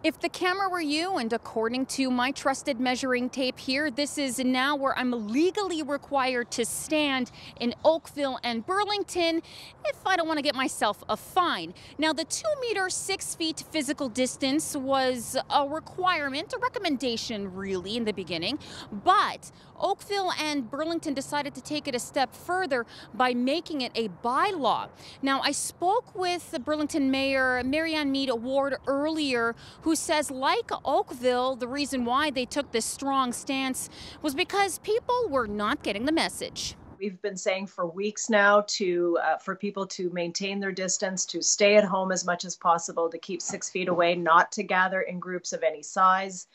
If the camera were you, and according to my trusted measuring tape here, this is now where I'm legally required to stand in Oakville and Burlington if I don't want to get myself a fine. Now, the 2 meter, 6 feet physical distance was a requirement, a recommendation really in the beginning, but Oakville and Burlington decided to take it a step further by making it a bylaw. Now, I spoke with the Burlington Mayor Marianne Mead Ward earlier, who says, like Oakville, the reason why they took this strong stance was because people were not getting the message. We've been saying for weeks now for people to maintain their distance, to stay at home as much as possible, to keep 6 feet away, not to gather in groups of any size.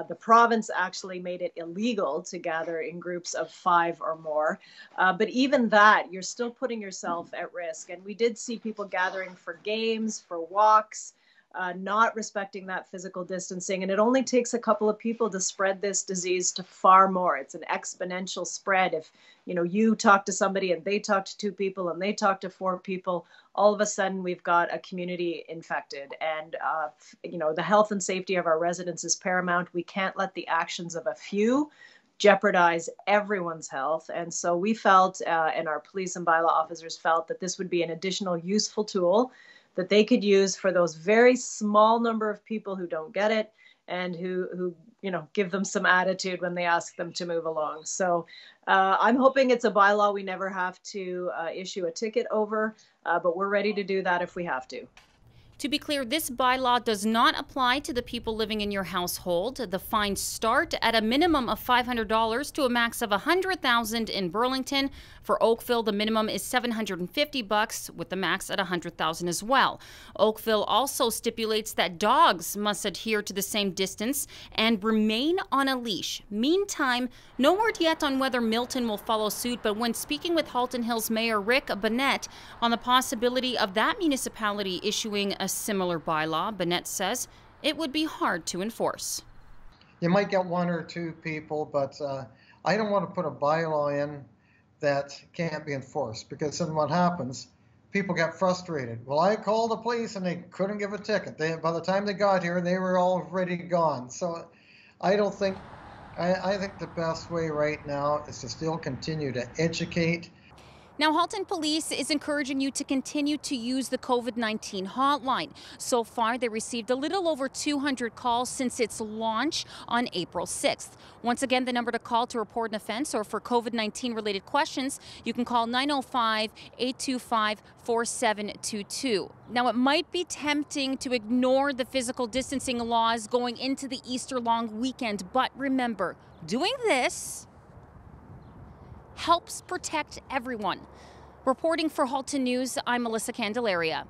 The province actually made it illegal to gather in groups of 5 or more. But even that, you're still putting yourself at risk. And we did see people gathering for games, for walks, not respecting that physical distancing. And it only takes a couple of people to spread this disease to far more. It's an exponential spread. If you talk to somebody and they talk to 2 people and they talk to 4 people, all of a sudden we've got a community infected. And the health and safety of our residents is paramount. We can't let the actions of a few jeopardize everyone's health. And so we felt, and our police and bylaw officers felt, that this would be an additional useful tool that they could use for those very small number of people who don't get it and who give them some attitude when they ask them to move along. So I'm hoping it's a bylaw we never have to issue a ticket over, but we're ready to do that if we have to. To be clear, this bylaw does not apply to the people living in your household. The fines start at a minimum of $500 to a max of $100,000 in Burlington. For Oakville, the minimum is $750 with the max at $100,000 as well. Oakville also stipulates that dogs must adhere to the same distance and remain on a leash. Meantime, no word yet on whether Milton will follow suit, but when speaking with Halton Hills Mayor Rick Bennett on the possibility of that municipality issuing a similar bylaw, Bennett says it would be hard to enforce. You might get 1 or 2 people, but I don't want to put a bylaw in that can't be enforced, because then what happens? People get frustrated. Well, I called the police and they couldn't give a ticket. By the time they got here, they were already gone. So I think the best way right now is to still continue to educate. Now, Halton Police is encouraging you to continue to use the COVID-19 hotline. So far, they received a little over 200 calls since its launch on April 6th. Once again, the number to call to report an offense or for COVID-19 related questions, you can call 905-825-4722. Now, it might be tempting to ignore the physical distancing laws going into the Easter long weekend, but remember, doing this helps protect everyone. Reporting for Halton News, I'm Melissa Candelaria.